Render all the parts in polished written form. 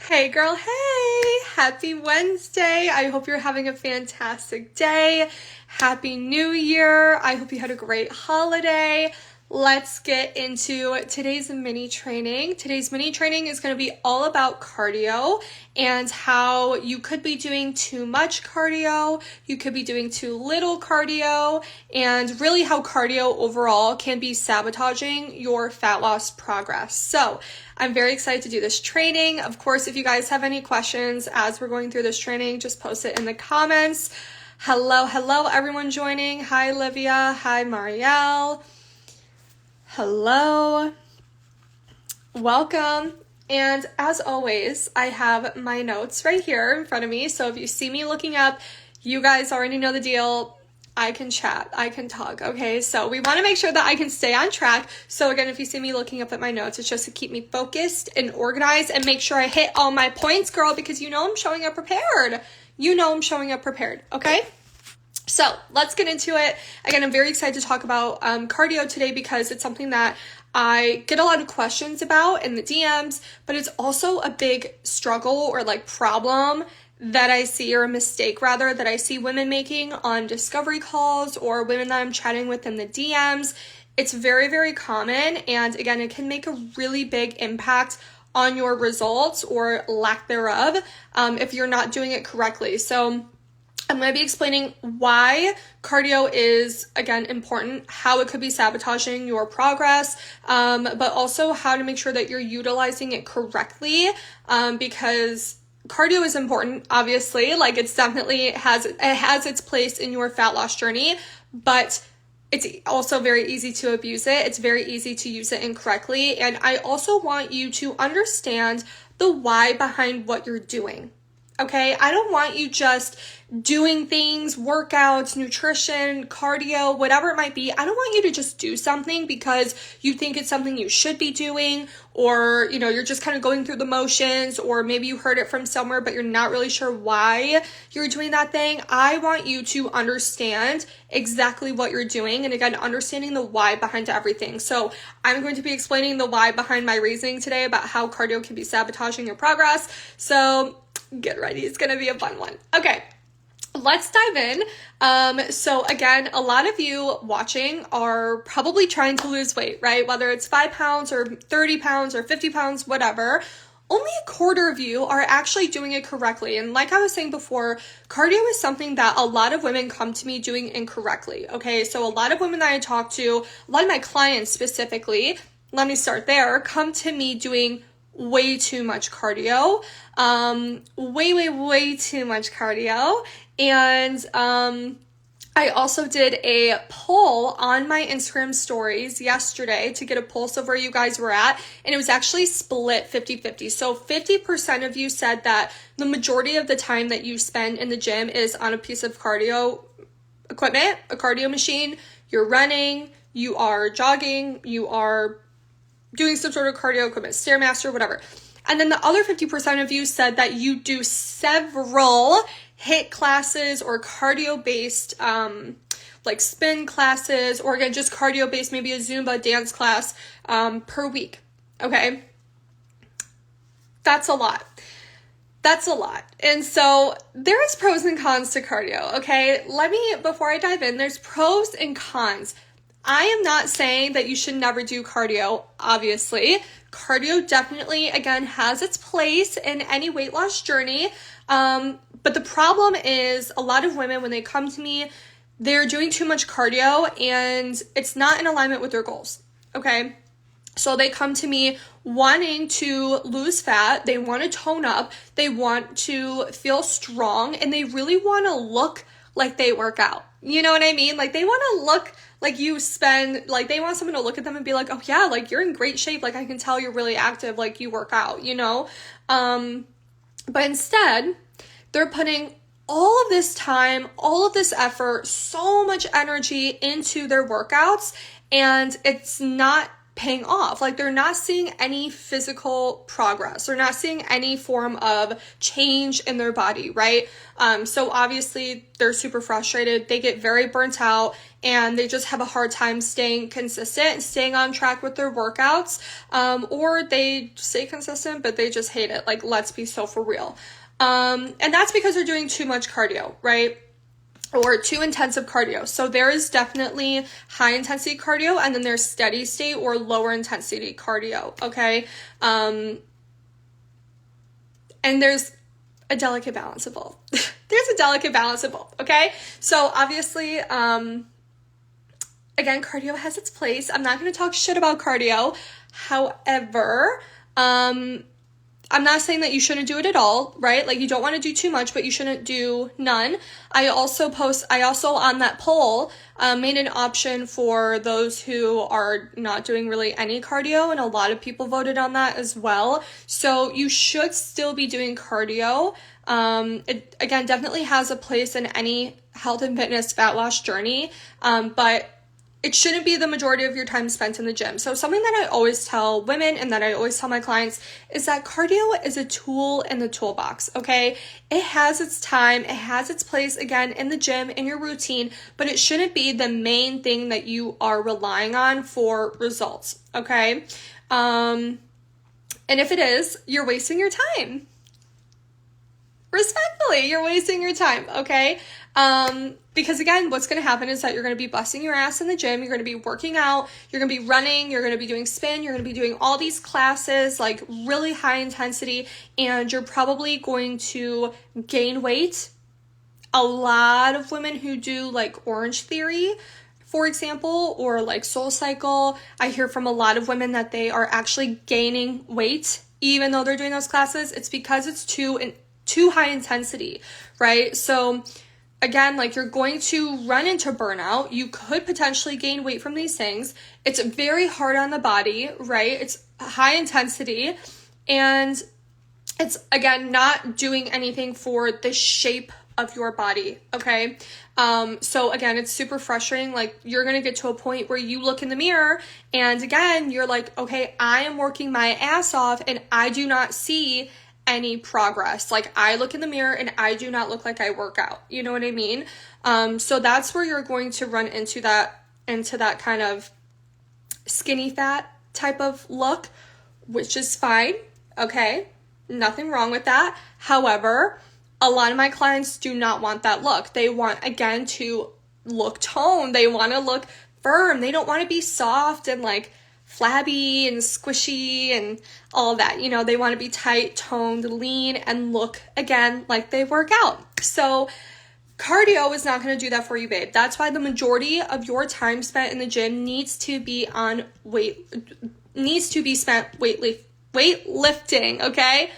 Hey girl, hey! Happy Wednesday. I hope you're having a fantastic day. Happy New Year. I hope you had a great holiday. Let's get into today's mini training. Today's mini training is going to be all about cardio and how you could be doing too much cardio, you could be doing too little cardio, and really how cardio overall can be sabotaging your fat loss progress. So I'm very excited to do this training. Of course, if you guys have any questions as we're going through this training, just post it in the comments. Hello everyone joining. Hi Livia, hi Marielle. Hello, welcome, and as always, I have my notes right here in front of me, so if you see me looking up, you guys already know the deal. I can chat, I can talk, okay? So we want to make sure that I can stay on track, so again, if you see me looking up at my notes, it's just to keep me focused and organized and make sure I hit all my points, girl, because you know I'm showing up prepared. You know I'm showing up prepared, okay? So let's get into it. Again, I'm very excited to talk about cardio today because it's something that I get a lot of questions about in the DMs, but it's also a big struggle or like problem that I see, or a mistake rather, that I see women making on discovery calls or women that I'm chatting with in the DMs. It's very, very common. And again, it can make a really big impact on your results or lack thereof if you're not doing it correctly. So I'm going to be explaining why cardio is, again, important, how it could be sabotaging your progress, but also how to make sure that you're utilizing it correctly, because cardio is important, obviously, like it's definitely has its place in your fat loss journey, but it's also very easy to abuse it. It's very easy to use it incorrectly. And I also want you to understand the why behind what you're doing. Okay, I don't want you just doing things, workouts, nutrition, cardio, whatever it might be. I don't want you to just do something because you think it's something you should be doing, or, you know, you're just kind of going through the motions, or maybe you heard it from somewhere, but you're not really sure why you're doing that thing. I want you to understand exactly what you're doing. And again, understanding the why behind everything. So I'm going to be explaining the why behind my reasoning today about how cardio can be sabotaging your progress. So get ready. It's going to be a fun one. Okay. Let's dive in. So again, a lot of you watching are probably trying to lose weight, right? Whether it's 5 pounds or 30 pounds or 50 pounds, whatever. Only a quarter of you are actually doing it correctly. And like I was saying before, cardio is something that a lot of women come to me doing incorrectly. Okay. So a lot of women that I talk to, a lot of my clients specifically, let me start there, come to me doing way too much cardio, way too much cardio. And I also did a poll on my Instagram stories yesterday to get a pulse of where you guys were at, and it was actually split 50-50. So 50% of you said that the majority of the time that you spend in the gym is on a piece of cardio equipment, a cardio machine. You're running, you are jogging, you are doing some sort of cardio equipment, Stairmaster, whatever. And then the other 50% of you said that you do several HIIT classes or cardio-based, like spin classes, or again, just cardio-based, maybe a Zumba dance class, per week. Okay. That's a lot. That's a lot. And so there is pros and cons to cardio. Okay. Before I dive in, there's pros and cons. I am not saying that you should never do cardio, obviously. Cardio definitely, again, has its place in any weight loss journey. But the problem is a lot of women, when they come to me, they're doing too much cardio and it's not in alignment with their goals. Okay. So they come to me wanting to lose fat. They want to tone up. They want to feel strong, and they really want to look like they work out. You know what I mean? Like they want to look like they want someone to look at them and be like, oh yeah, like you're in great shape. Like I can tell you're really active, like you work out, you know? But instead they're putting all of this time, all of this effort, so much energy into their workouts, and it's not paying off. Like, they're not seeing any physical progress. They're not seeing any form of change in their body, right? So obviously they're super frustrated. They get very burnt out, and they just have a hard time staying consistent and staying on track with their workouts. Or they stay consistent, but they just hate it. Like, let's be so for real. And that's because they're doing too much cardio, right? Or too intensive cardio. So there is definitely high intensity cardio, and then there's steady state or lower intensity cardio, okay? And there's a delicate balance of both. There's a delicate balance of both, okay? So obviously, again, cardio has its place. I'm not going to talk shit about cardio. However, I'm not saying that you shouldn't do it at all, right? Like, you don't want to do too much, but you shouldn't do none. I also on that poll made an option for those who are not doing really any cardio, and a lot of people voted on that as well. So you should still be doing cardio. It, again, definitely has a place in any health and fitness fat loss journey, but it shouldn't be the majority of your time spent in the gym. So something that I always tell women and that I always tell my clients is that cardio is a tool in the toolbox, okay? It has its time, it has its place, again, in the gym, in your routine, but it shouldn't be the main thing that you are relying on for results, okay? And if it is, you're wasting your time. Respectfully, you're wasting your time, okay? Because again, what's going to happen is that you're going to be busting your ass in the gym, you're going to be working out, you're going to be running, you're going to be doing spin, you're going to be doing all these classes, like really high intensity, and you're probably going to gain weight. A lot of women who do like Orange Theory, for example, or like Soul Cycle, I hear from a lot of women that they are actually gaining weight even though they're doing those classes. It's because it's too high intensity, right? So again, like, you're going to run into burnout. You could potentially gain weight from these things. It's very hard on the body, right? It's high intensity, and it's, again, not doing anything for the shape of your body, okay? So again, it's super frustrating. Like, you're going to get to a point where you look in the mirror and again, you're like, okay, I am working my ass off and I do not see any progress. Like, I look in the mirror and I do not look like I work out. You know what I mean? So that's where you're going to run into that kind of skinny fat type of look, which is fine. Okay. Nothing wrong with that. However, a lot of my clients do not want that look. They want, again, to look toned. They want to look firm. They don't want to be soft and like flabby and squishy and all that. You know, they want to be tight, toned, lean, and look, again, like they work out. So cardio is not going to do that for you, babe. That's why the majority of your time spent in the gym needs to be spent weightlifting, okay?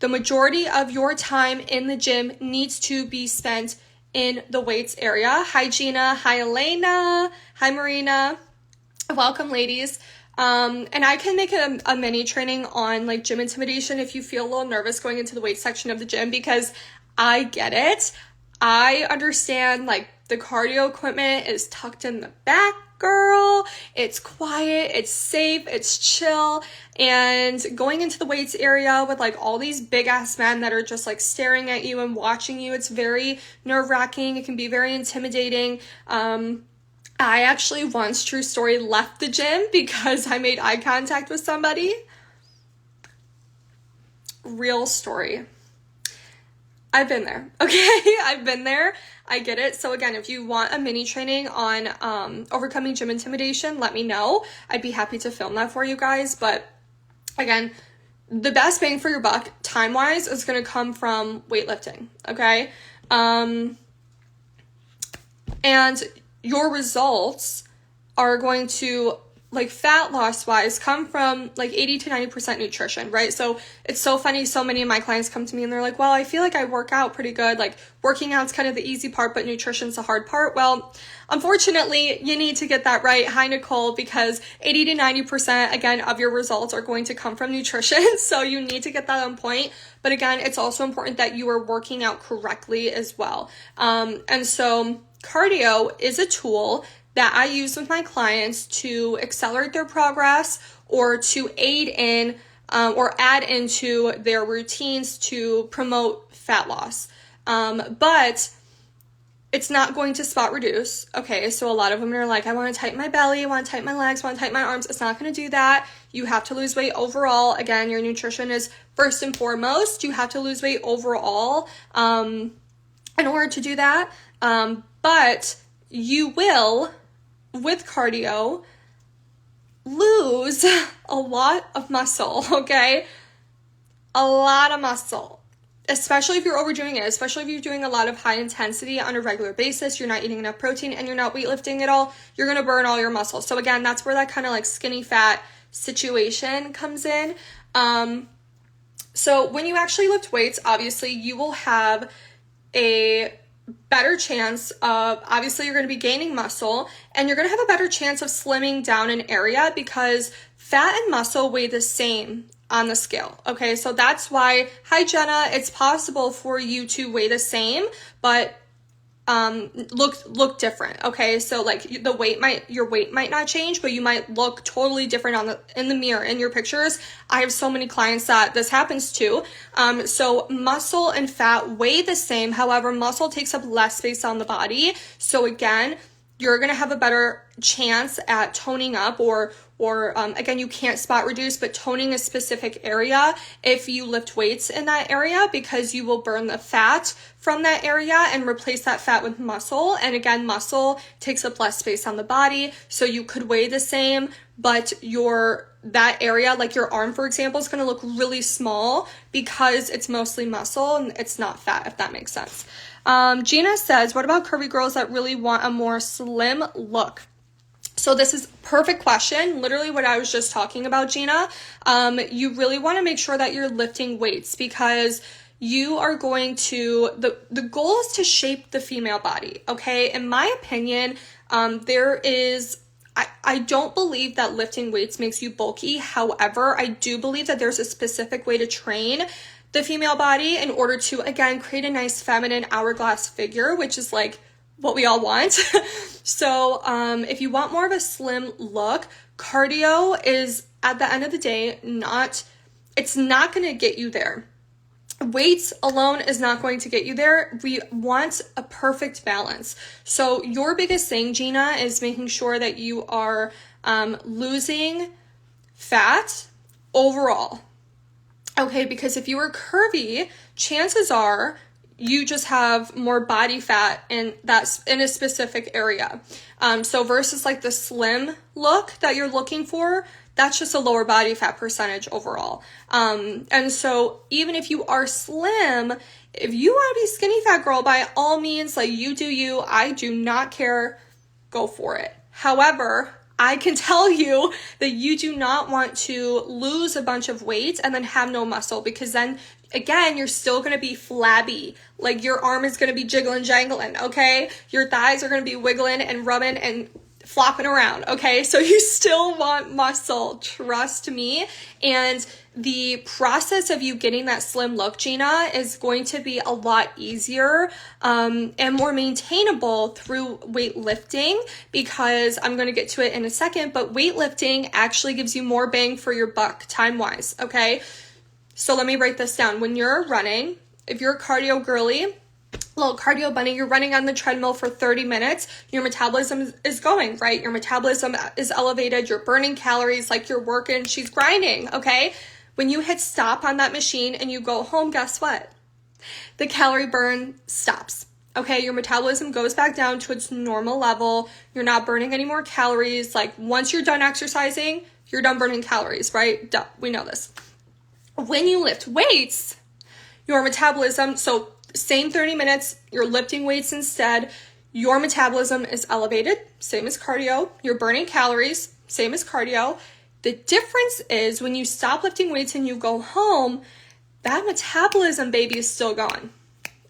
The majority of your time in the gym needs to be spent in the weights area. Hi, Gina. Hi, Elena. Hi, Marina. Welcome, ladies. And I can make a mini training on like gym intimidation if you feel a little nervous going into the weight section of the gym, because I get it. I understand, like, the cardio equipment is tucked in the back, girl. It's quiet, it's safe, it's chill. And going into the weights area with like all these big ass men that are just like staring at you and watching you, it's very nerve-wracking. It can be very intimidating. I actually once, true story, left the gym because I made eye contact with somebody. Real story. I've been there, okay? I've been there. I get it. So again, if you want a mini training on overcoming gym intimidation, let me know. I'd be happy to film that for you guys. But again, the best bang for your buck, time-wise, is going to come from weightlifting, okay? And your results are going to, like, fat loss wise, come from like 80 to 90% nutrition, right? So it's so funny. So many of my clients come to me and they're like, well, I feel like I work out pretty good. Like, working out's kind of the easy part, but nutrition's the hard part. Well, unfortunately, you need to get that right. Hi, Nicole, because 80 to 90%, again, of your results are going to come from nutrition. So you need to get that on point. But again, it's also important that you are working out correctly as well. And so cardio is a tool that I use with my clients to accelerate their progress or to aid in or add into their routines to promote fat loss. But it's not going to spot reduce. Okay, so a lot of women are like, I want to tighten my belly, I want to tighten my legs, I want to tighten my arms. It's not going to do that. You have to lose weight overall. Again, your nutrition is first and foremost. You have to lose weight overall in order to do that. But you will, with cardio, lose a lot of muscle, okay? A lot of muscle. Especially if you're overdoing it, especially if you're doing a lot of high intensity on a regular basis, you're not eating enough protein and you're not weightlifting at all, you're going to burn all your muscle. So again, that's where that kind of like skinny fat situation comes in. So when you actually lift weights, obviously you will have a better chance of, obviously you're going to be gaining muscle and you're going to have a better chance of slimming down an area because fat and muscle weigh the same on the scale. Okay, so that's why, hi Jenna, it's possible for you to weigh the same, but look different. Okay, so like your weight might not change, but you might look totally different in the mirror in your pictures. I have so many clients that this happens to. So muscle and fat weigh the same. However, muscle takes up less space on the body. So again, you're going to have a better chance at toning up or again, you can't spot reduce, but toning a specific area if you lift weights in that area because you will burn the fat from that area and replace that fat with muscle. And again, muscle takes up less space on the body. So you could weigh the same, but that area, like your arm, for example, is going to look really small because it's mostly muscle and it's not fat, if that makes sense. Gina says, what about curvy girls that really want a more slim look? So this is perfect question, literally what I was just talking about, Gina. You really want to make sure that you're lifting weights because you are going to, the goal is to shape the female body, okay? In my opinion, I don't believe that lifting weights makes you bulky. However, I do believe that there's a specific way to train the female body in order to, again, create a nice feminine hourglass figure, which is like what we all want. So if you want more of a slim look, cardio is, at the end of the day, it's not going to get you there. Weights alone is not going to get you there. We want a perfect balance. So your biggest thing, Gina, is making sure that you are losing fat overall. Okay, because if you are curvy, chances are you just have more body fat and that's in a specific area. So versus like the slim look that you're looking for, that's just a lower body fat percentage overall. And so even if you are slim, if you want to be skinny fat girl, by all means, like you do you, I do not care, go for it. However, I can tell you that you do not want to lose a bunch of weight and then have no muscle because then, again, you're still going to be flabby. Like your arm is going to be jiggling, jangling, okay? Your thighs are going to be wiggling and rubbing and flopping around, okay? So you still want muscle, trust me. And the process of you getting that slim look, Gina, is going to be a lot easier and more maintainable through weightlifting because I'm going to get to it in a second, but weightlifting actually gives you more bang for your buck time-wise, okay? So let me break this down. When you're running, if you're a cardio girly, little cardio bunny, you're running on the treadmill for 30 minutes, your metabolism is going, right? Your metabolism is elevated, you're burning calories, like you're working, she's grinding, okay? When you hit stop on that machine and you go home, guess what? The calorie burn stops, okay? Your metabolism goes back down to its normal level. You're not burning any more calories. Like once you're done exercising, you're done burning calories, right? Duh, we know this. When you lift weights, your metabolism, so same 30 minutes, you're lifting weights instead, your metabolism is elevated, same as cardio. You're burning calories, same as cardio. The difference is when you stop lifting weights and you go home, that metabolism, baby, is still gone.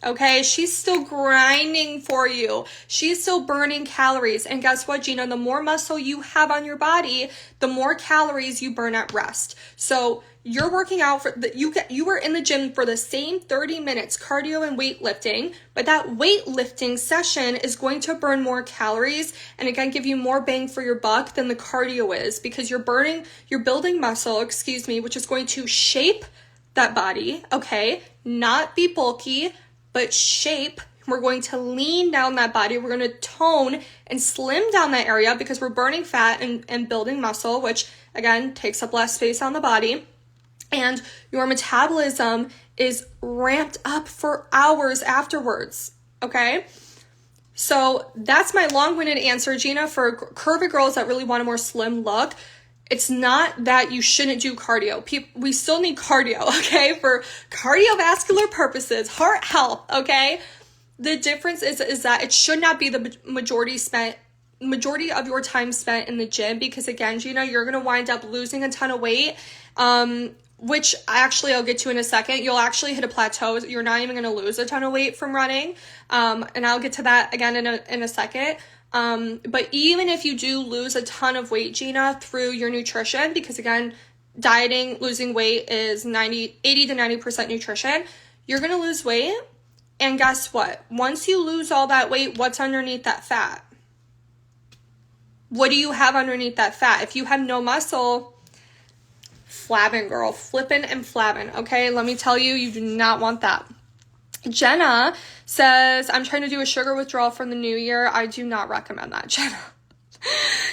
Okay, she's still grinding for you. She's still burning calories. And guess what, Gina? The more muscle you have on your body, the more calories you burn at rest. So you're working out for you were in the gym for the same 30 minutes cardio and weightlifting, but that weightlifting session is going to burn more calories and again give you more bang for your buck than the cardio is, because you're building muscle, which is going to shape that body, okay? Not be bulky, but shape. We're going to lean down that body. We're going to tone and slim down that area because we're burning fat and building muscle, which again takes up less space on the body. And your metabolism is ramped up for hours afterwards, okay? So that's my long-winded answer, Gina, for curvy girls that really want a more slim look. It's not that you shouldn't do cardio. We still need cardio, okay, for cardiovascular purposes, heart health, okay? The difference is that it should not be the majority of your time spent in the gym, because again, Gina, you're going to wind up losing a ton of weight, which I'll get to in a second. You'll actually hit a plateau. You're not even going to lose a ton of weight from running, and I'll get to that again in a second. But even if you do lose a ton of weight, Gina, through your nutrition, because again, dieting, losing weight is 80 to 90% nutrition, you're going to lose weight. And guess what? Once you lose all that weight, what's underneath that fat? What do you have underneath that fat? If you have no muscle, flabbing, girl, flipping and flabbing. Okay, let me tell you, you do not want that. Jenna says, I'm trying to do a sugar withdrawal for the new year. I do not recommend that, Jenna.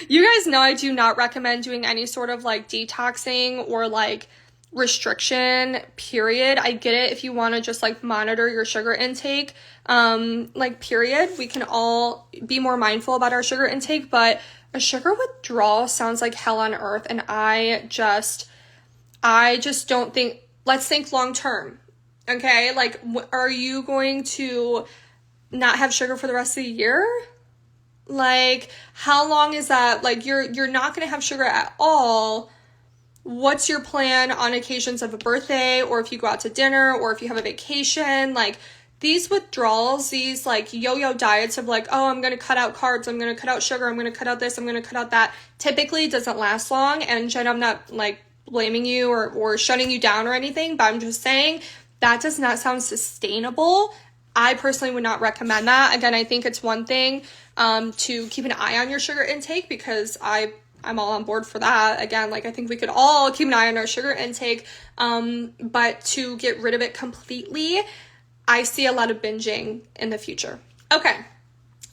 You guys know I do not recommend doing any sort of like detoxing or like restriction, period. I get it if you want to just like monitor your sugar intake, period. We can all be more mindful about our sugar intake, but a sugar withdrawal sounds like hell on earth. And I just don't think, let's think long term. Okay, like, are you going to not have sugar for the rest of the year? Like, how long is that? Like, you're not going to have sugar at all. What's your plan on occasions of a birthday, or if you go out to dinner, or if you have a vacation? Like, these withdrawals, these like yo-yo diets of like, oh, I'm going to cut out carbs, I'm going to cut out sugar, I'm going to cut out this, I'm going to cut out that, typically doesn't last long. And Jen, I'm not like blaming you or shutting you down or anything, but I'm just saying that does not sound sustainable. I personally would not recommend that. Again, I think it's one thing to keep an eye on your sugar intake, because I'm all on board for that. Again, like, I think we could all keep an eye on our sugar intake, but to get rid of it completely, I see a lot of binging in the future. Okay,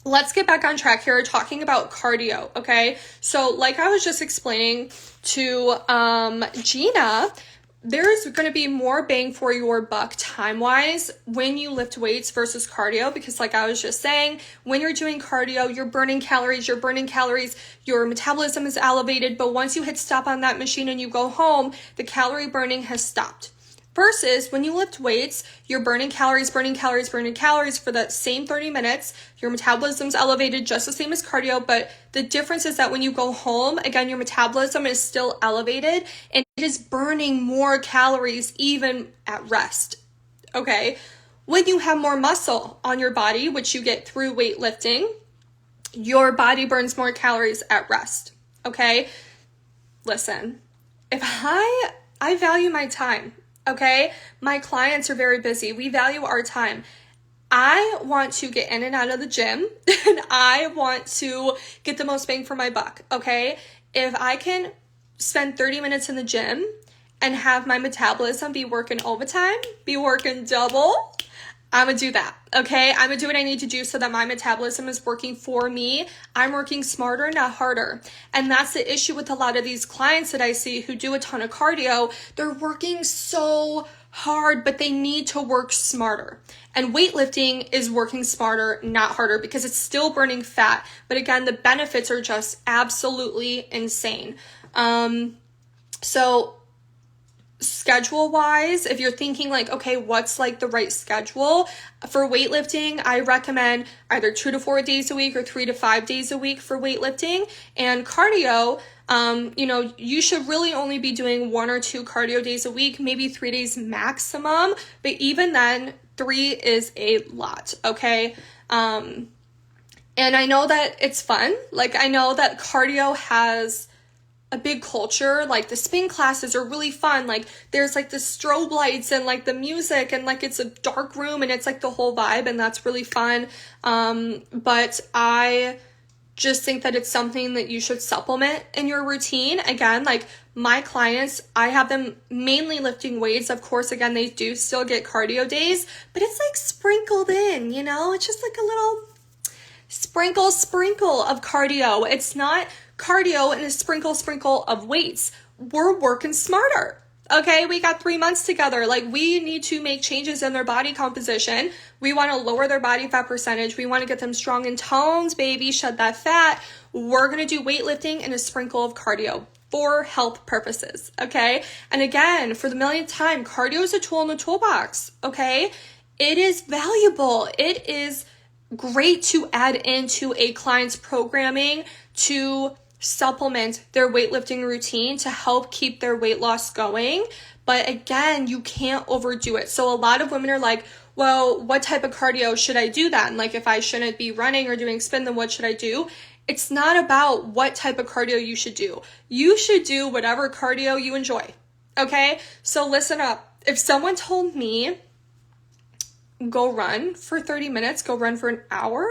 let's get back on track here, talking about cardio, okay? So like I was just explaining to Gina, there's going to be more bang for your buck time-wise when you lift weights versus cardio, because like I was just saying, when you're doing cardio, you're burning calories, your metabolism is elevated, but once you hit stop on that machine and you go home, the calorie burning has stopped. Versus when you lift weights, you're burning calories for that same 30 minutes. Your metabolism's elevated just the same as cardio, but the difference is that when you go home, again, your metabolism is still elevated and it is burning more calories even at rest, okay? When you have more muscle on your body, which you get through weightlifting, your body burns more calories at rest, okay? Listen, if I value my time, okay? My clients are very busy. We value our time. I want to get in and out of the gym and I want to get the most bang for my buck, okay? If I can spend 30 minutes in the gym and have my metabolism be working overtime, be working double, I'm gonna do that, okay? I'm gonna do what I need to do so that my metabolism is working for me. I'm working smarter, not harder. And that's the issue with a lot of these clients that I see who do a ton of cardio. They're working so hard, but they need to work smarter. And weightlifting is working smarter, not harder, because it's still burning fat. But again, the benefits are just absolutely insane. So schedule wise, if you're thinking like, okay, what's like the right schedule for weightlifting, I recommend either 2 to 4 days a week or 3 to 5 days a week for weightlifting. And cardio, you should really only be doing 1 or 2 cardio days a week, maybe 3 days maximum. But even then, 3 is a lot, okay? And I know that it's fun. Like, I know that cardio has a big culture. Like, the spin classes are really fun. Like, there's like the strobe lights and like the music, and like it's a dark room and it's like the whole vibe, and that's really fun. But I just think that it's something that you should supplement in your routine. Again, like my clients, I have them mainly lifting weights. Of course, again, they do still get cardio days, but it's like sprinkled in, you know? It's just like a little sprinkle of cardio. It's not cardio and a sprinkle of weights. We're working smarter. Okay, we got 3 months together. Like, we need to make changes in their body composition. We want to lower their body fat percentage. We want to get them strong in tones, baby, shed that fat. We're going to do weightlifting and a sprinkle of cardio for health purposes, okay? And again, for the millionth time, cardio is a tool in the toolbox, okay? It is valuable. It is great to add into a client's programming to supplement their weightlifting routine to help keep their weight loss going. But again, you can't overdo it. So a lot of women are like, well, what type of cardio should I do then? Like, if I shouldn't be running or doing spin, then what should I do? It's not about what type of cardio you should do. You should do whatever cardio you enjoy. Okay? So listen up. If someone told me, go run for 30 minutes, go run for an hour,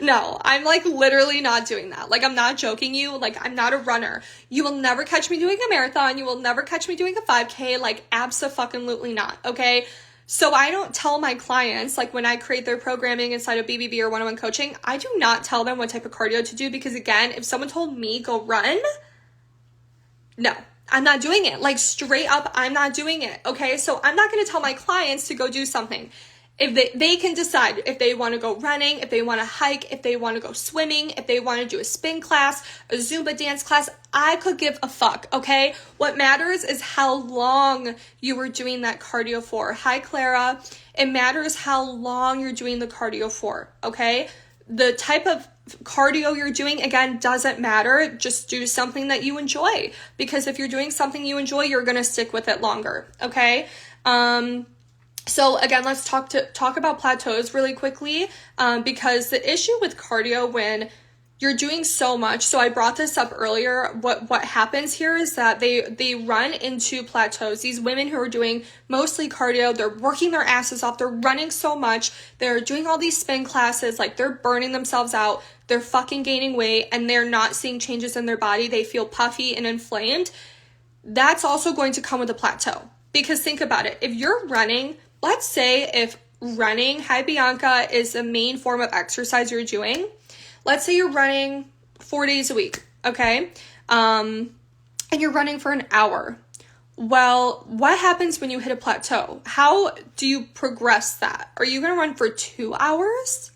no, I'm like literally not doing that. Like, I'm not joking you. Like, I'm not a runner. You will never catch me doing a marathon. You will never catch me doing a 5K. Like, abso-fucking-lutely not. Okay. So I don't tell my clients, like when I create their programming inside of BBB or one-on-one coaching, I do not tell them what type of cardio to do, because again, if someone told me go run, no, I'm not doing it. Like, straight up, I'm not doing it. Okay. So I'm not going to tell my clients to go do something. If they can decide if they want to go running, if they want to hike, if they want to go swimming, if they want to do a spin class, a Zumba dance class, I could give a fuck, okay? What matters is how long you were doing that cardio for. Hi, Clara. It matters how long you're doing the cardio for, okay? The type of cardio you're doing, again, doesn't matter. Just do something that you enjoy, because if you're doing something you enjoy, you're going to stick with it longer, okay? So again, let's talk about plateaus really quickly, because the issue with cardio when you're doing so much, so I brought this up earlier, what happens here is that they run into plateaus. These women who are doing mostly cardio, they're working their asses off, they're running so much, they're doing all these spin classes, like they're burning themselves out, they're fucking gaining weight, and they're not seeing changes in their body, they feel puffy and inflamed. That's also going to come with a plateau, because think about it, if you're running, let's say if running, hi Bianca, is the main form of exercise you're doing. Let's say you're running 4 days a week, okay? And you're running for an hour. Well, what happens when you hit a plateau? How do you progress that? Are you going to run for 2 hours?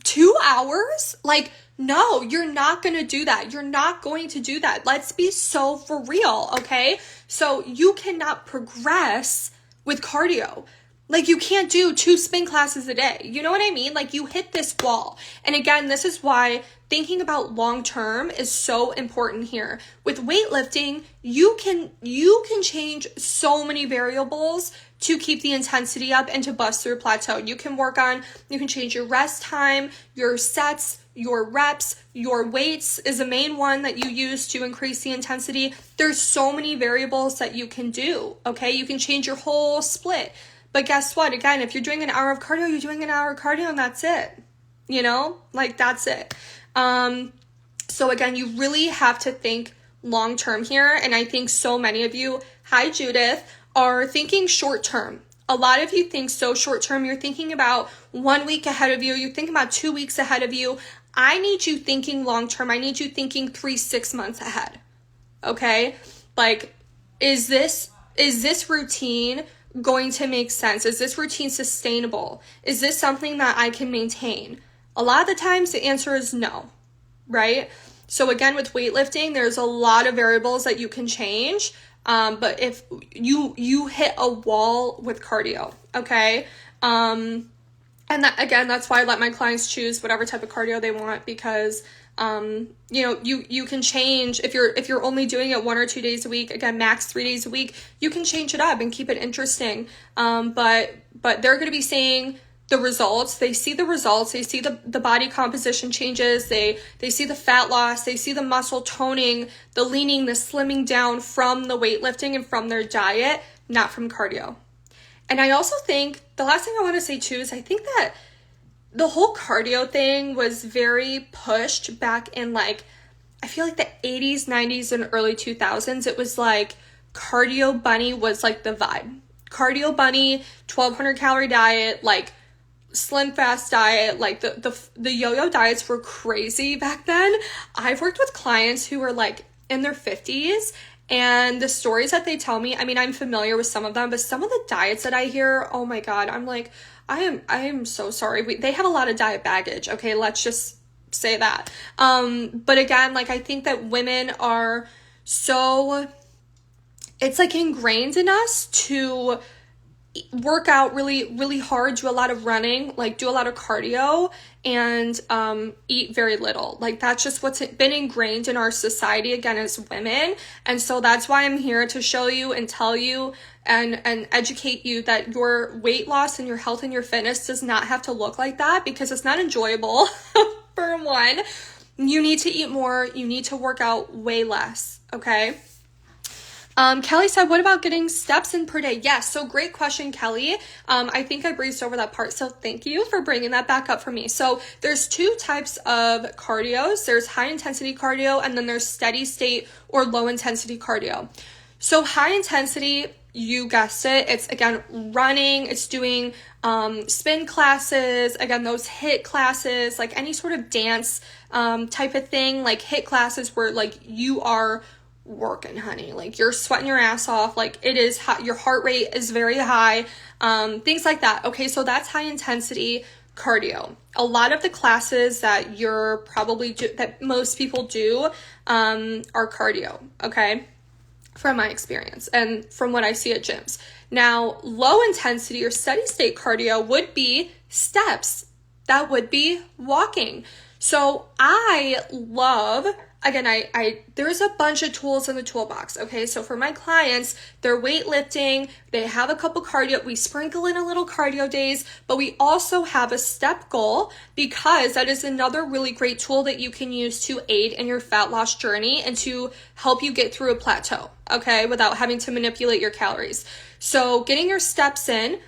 2 hours? Like, no, you're not going to do that. You're not going to do that. Let's be so for real, okay? So you cannot progress with cardio. Like, you can't do 2 spin classes a day. You know what I mean? Like, you hit this wall. And again, this is why thinking about long term is so important here. With weightlifting, you can change so many variables to keep the intensity up and to bust through a plateau. You can change your rest time, your sets, your reps, your weights is the main one that you use to increase the intensity. There's so many variables that you can do, okay? You can change your whole split. But guess what? Again, if you're doing an hour of cardio, you're doing an hour of cardio and that's it. You know? Like, that's it. So again, you really have to think long term here. And I think so many of you, hi Judith, are thinking short term. A lot of you think so short term. You're thinking about 1 week ahead of you. You're thinking about 2 weeks ahead of you. I need you thinking long term. I need you thinking 3-6 months ahead. Okay? Like, is this routine going to make sense? Is this routine sustainable? Is this something that I can maintain? A lot of the times the answer is no, right? So again, with weightlifting, there's a lot of variables that you can change. But if you hit a wall with cardio, okay? And that, again, that's why I let my clients choose whatever type of cardio they want, because You can change if you're only doing it 1 or 2 days a week, again, max 3 days a week, you can change it up and keep it interesting. But they're going to be seeing the results. They see the results. They see the body composition changes. They see the fat loss. They see the muscle toning, the leaning, the slimming down from the weightlifting and from their diet, not from cardio. And I also think the last thing I want to say too is I think that the whole cardio thing was very pushed back in like, I feel like the 80s, 90s, and early 2000s. It was like cardio bunny was like the vibe. Cardio bunny, 1,200 calorie diet, like slim fast diet, like the yo-yo diets were crazy back then. I've worked with clients who were like in their 50s, and the stories that they tell me, I mean, I'm familiar with some of them, but some of the diets that I hear, oh my God, I'm like, I am so sorry. They have a lot of diet baggage. Okay, let's just say that. But again, like I think that women are so, it's like ingrained in us to work out really, really hard, do a lot of running, like do a lot of cardio, and eat very little. Like that's just what's been ingrained in our society, again, as women. And so that's why I'm here to show you and tell you and educate you that your weight loss and your health and your fitness does not have to look like that, because it's not enjoyable. For one, you need to eat more. You need to work out way less. Okay. Kelly said, what about getting steps in per day? Yes. So great question, Kelly. I think I breezed over that part. So thank you for bringing that back up for me. So there's 2 types of cardios. There's high intensity cardio, and then there's steady state or low intensity cardio. So high intensity, you guessed it. It's again, running, it's doing, spin classes, again, those HIIT classes, like any sort of dance, type of thing, like HIIT classes where like you are working, honey, like you're sweating your ass off, like it is hot, your heart rate is very high, things like that. Okay, so that's high intensity cardio. A lot of the classes that you're probably that most people do are cardio, okay, from my experience and from what I see at gyms. Now, low intensity or steady state cardio would be steps. That would be walking. So I love, again, there's a bunch of tools in the toolbox, okay? So for my clients, they're weightlifting, they have a couple cardio, we sprinkle in a little cardio days, but we also have a step goal, because that is another really great tool that you can use to aid in your fat loss journey and to help you get through a plateau, okay? Without having to manipulate your calories. So getting your steps in,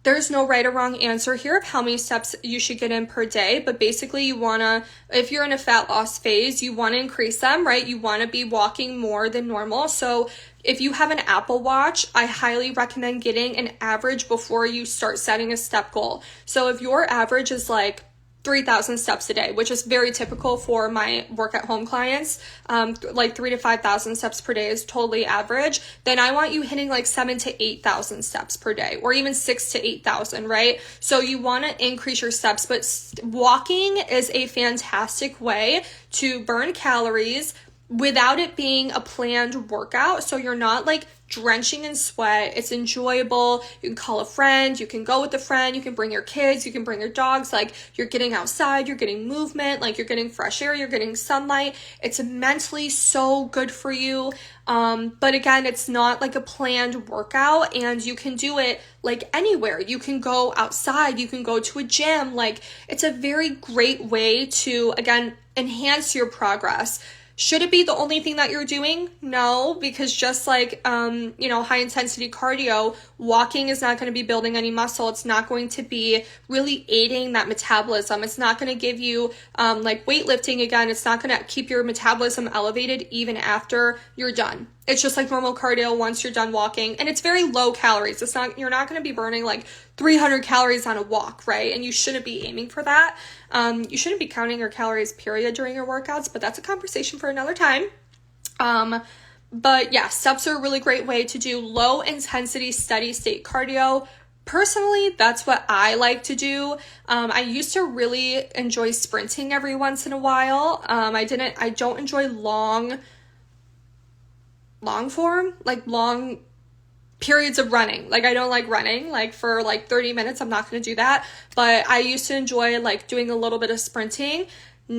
there's no right or wrong answer here of how many steps you should get in per day, but basically you want to, if you're in a fat loss phase, you want to increase them, right? You want to be walking more than normal. So if you have an Apple Watch, I highly recommend getting an average before you start setting a step goal. So if your average is like 3,000 steps a day, which is very typical for my work at home clients, like 3,000 to 5,000 steps per day is totally average, then I want you hitting like 7,000 to 8,000 steps per day, or even 6,000 to 8,000, right? So you want to increase your steps, but walking is a fantastic way to burn calories without it being a planned workout. So you're not like drenching in sweat. It's enjoyable. You can call a friend, you can go with a friend, you can bring your kids, you can bring your dogs. Like you're getting outside, you're getting movement, like you're getting fresh air, you're getting sunlight. It's mentally so good for you. But again, it's not like a planned workout, and you can do it like anywhere. You can go outside, you can go to a gym. Like it's a very great way to, again, enhance your progress. Should it be the only thing that you're doing? No, because just like, high intensity cardio, walking is not going to be building any muscle. It's not going to be really aiding that metabolism. It's not going to give you, like weightlifting again, it's not going to keep your metabolism elevated even after you're done. It's just like normal cardio once you're done walking, and it's very low calories. You're not going to be burning like 300 calories on a walk, right? And you shouldn't be aiming for that. You shouldn't be counting your calories, period, during your workouts, but that's a conversation for another time. But yeah, steps are a really great way to do low intensity, steady state cardio. Personally, that's what I like to do. I used to really enjoy sprinting every once in a while. I don't enjoy long form, like long periods of running. Like I don't like running like for like 30 minutes. I'm not going to do that. But I used to enjoy like doing a little bit of sprinting.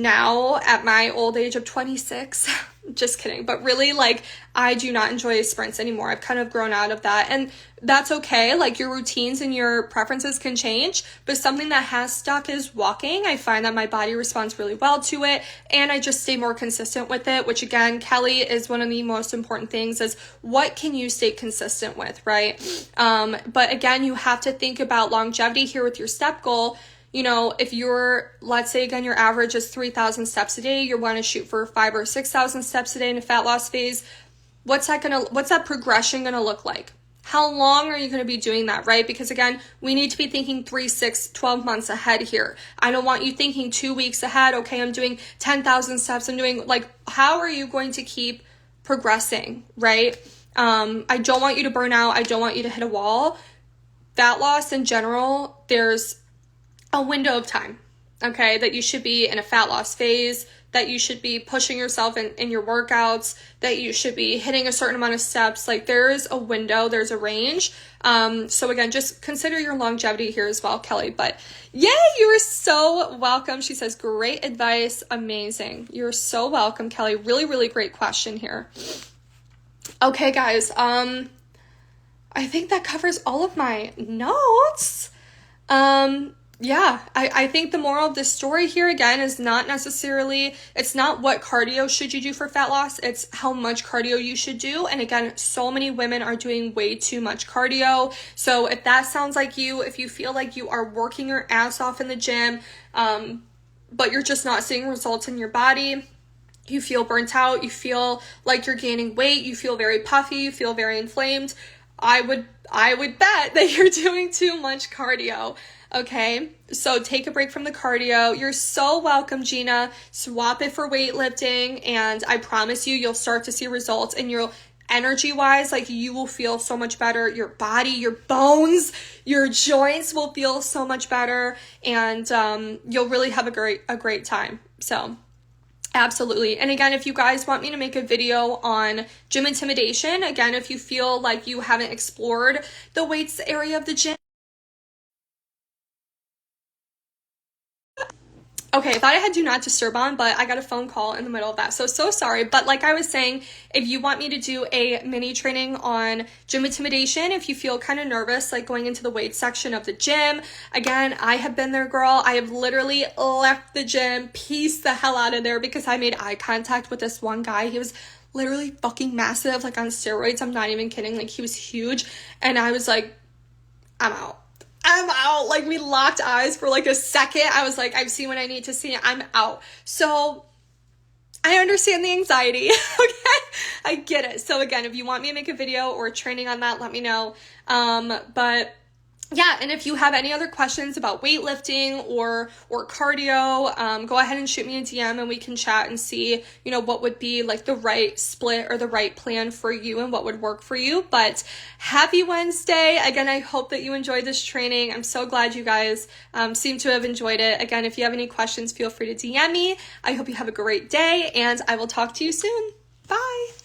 now at my old age of 26. Just kidding. But really, like, I do not enjoy sprints anymore. I've kind of grown out of that. And that's okay. Like, your routines and your preferences can change. But something that has stuck is walking. I find that my body responds really well to it. And I just stay more consistent with it, which again, Kelly, is one of the most important things is what can you stay consistent with, right? But again, you have to think about longevity here with your step goal. You know, if you're, let's say again, your average is 3,000 steps a day, you want to shoot for 5,000 or 6,000 steps a day in a fat loss phase. What's that progression going to look like? How long are you going to be doing that, right? Because again, we need to be thinking 3, 6, 12 months ahead here. I don't want you thinking 2 weeks ahead. Okay, I'm doing 10,000 steps. I'm doing, like, how are you going to keep progressing, right? I don't want you to burn out. I don't want you to hit a wall. Fat loss in general, there's a window of time, okay, that you should be in a fat loss phase, that you should be pushing yourself in your workouts, that you should be hitting a certain amount of steps. Like, there's a window, there's a range. So again, just consider your longevity here as well, Kelly. But yay, you are so welcome. She says, great advice. Amazing. You're so welcome, Kelly. Really, really great question here. Okay, guys. I think that covers all of my notes. Yeah, I think the moral of this story here, again, is not necessarily, it's not what cardio should you do for fat loss, it's how much cardio you should do. And again, so many women are doing way too much cardio. So if that sounds like you, if you feel like you are working your ass off in the gym, but you're just not seeing results in your body, you feel burnt out, you feel like you're gaining weight, you feel very puffy, you feel very inflamed, I would bet that you're doing too much cardio. Okay, so take a break from the cardio. You're so welcome, Gina. Swap it for weightlifting, and I promise you'll start to see results, and you'll, energy-wise, like, you will feel so much better. Your body, your bones, your joints will feel so much better, and you'll really have a great time. So absolutely. And again, if you guys want me to make a video on gym intimidation, again, if you feel like you haven't explored the weights area of the gym. Okay, I thought I had do not disturb on, but I got a phone call in the middle of that. So sorry. But like I was saying, if you want me to do a mini training on gym intimidation, if you feel kind of nervous, like going into the weight section of the gym, again, I have been there, girl. I have literally left the gym, pieced the hell out of there because I made eye contact with this one guy. He was literally fucking massive, like on steroids. I'm not even kidding. Like, he was huge. And I was like, I'm out. Like, we locked eyes for like a second. I was like, I've seen what I need to see. I'm out. So I understand the anxiety. Okay, I get it. So again, if you want me to make a video or training on that, let me know. But yeah, and if you have any other questions about weightlifting or cardio, go ahead and shoot me a DM and we can chat and see, you know, what would be like the right split or the right plan for you and what would work for you. But happy Wednesday. Again, I hope that you enjoyed this training. I'm so glad you guys seem to have enjoyed it. Again, if you have any questions, feel free to DM me. I hope you have a great day, and I will talk to you soon. Bye.